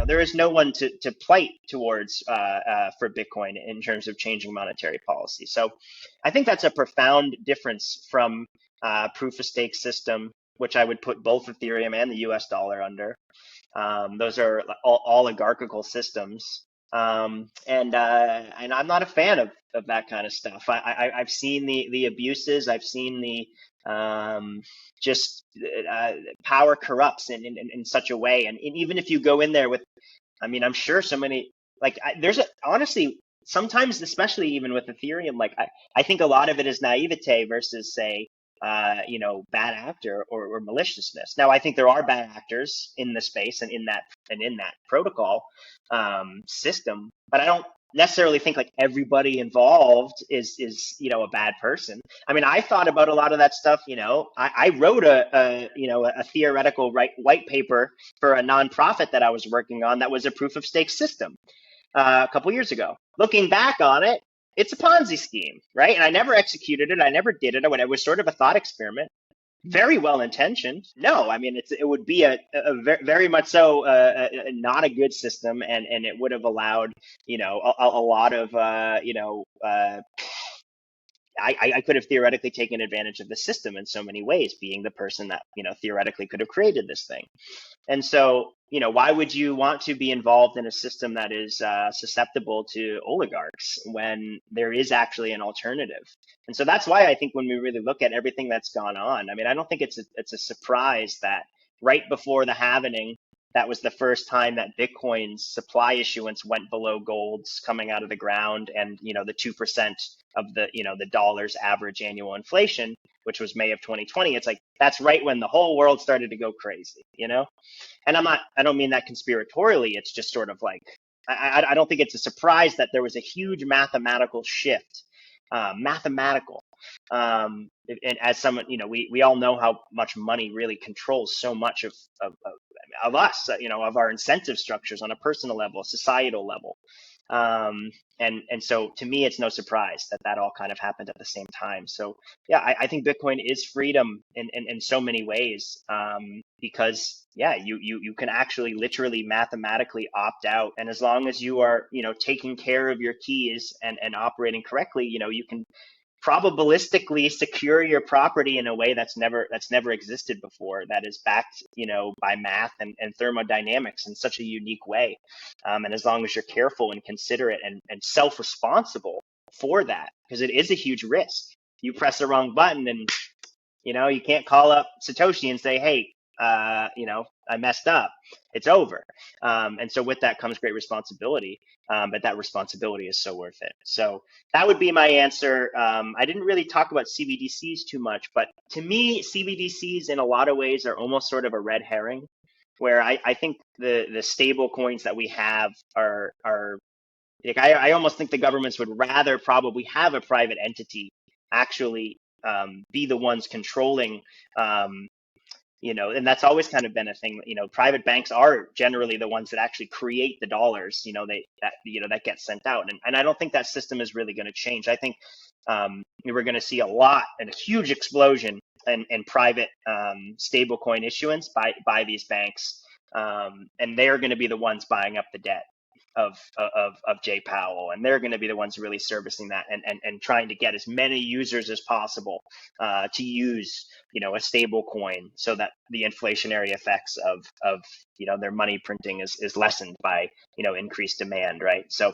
there is no one to plight towards for Bitcoin in terms of changing monetary policy. So I think that's a profound difference from proof of stake system, which I would put both Ethereum and the US dollar under. Those are oligarchical systems. And I'm not a fan of that kind of stuff. I've seen the abuses. I've seen the just power corrupts in such a way. And even if you go in there with, I mean, I'm sure so many, like honestly, sometimes, especially even with Ethereum, like I think a lot of it is naivete versus say, bad actor or maliciousness. Now, I think there are bad actors in the space and in that protocol system, but I don't necessarily think like everybody involved is a bad person. I mean, I thought about a lot of that stuff. I wrote a theoretical white paper for a nonprofit that I was working on that was a proof of stake system a couple years ago. Looking back on it, it's a Ponzi scheme, right? And I never executed it. I never did it. It was sort of a thought experiment. Very well intentioned. No, I mean, it would be a very much so not a good system, and it would have allowed a lot of I could have theoretically taken advantage of the system in so many ways, being the person that theoretically could have created this thing. And so why would you want to be involved in a system that is susceptible to oligarchs when there is actually an alternative? And so that's why I think when we really look at everything that's gone on, I mean, I don't think it's a surprise that right before the halvening, that was the first time that Bitcoin's supply issuance went below gold's coming out of the ground, and the 2% of the dollar's average annual inflation, which was May of 2020. It's like that's right when the whole world started to go crazy, And I don't mean that conspiratorially. It's just sort of like I don't think it's a surprise that there was a huge mathematical shift. And as someone, we all know how much money really controls so much of us, of our incentive structures on a personal level, societal level. And so to me, it's no surprise that all kind of happened at the same time. So yeah, I think Bitcoin is freedom in so many ways, because yeah, you can actually literally mathematically opt out. And as long as you are, taking care of your keys and operating correctly, you can probabilistically secure your property in a way that's never existed before, that is backed by math and thermodynamics in such a unique way, and as long as you're careful and considerate and self-responsible for that, because it is a huge risk. You press the wrong button and you can't call up Satoshi and say, hey, I messed up. It's over. And so with that comes great responsibility, but that responsibility is so worth it. So that would be my answer. I didn't really talk about CBDCs too much, but to me, CBDCs in a lot of ways are almost sort of a red herring, where I think the stable coins that we have are like, I almost think the governments would rather probably have a private entity actually be the ones controlling and that's always kind of been a thing. Private banks are generally the ones that actually create the dollars, that get sent out. And I don't think that system is really going to change. I think we're going to see a huge explosion in private stablecoin issuance by these banks. And they're going to be the ones buying up the debt of Jay Powell, and they're going to be the ones really servicing that and trying to get as many users as possible to use a stable coin, so that the inflationary effects of their money printing is lessened by increased demand, right? So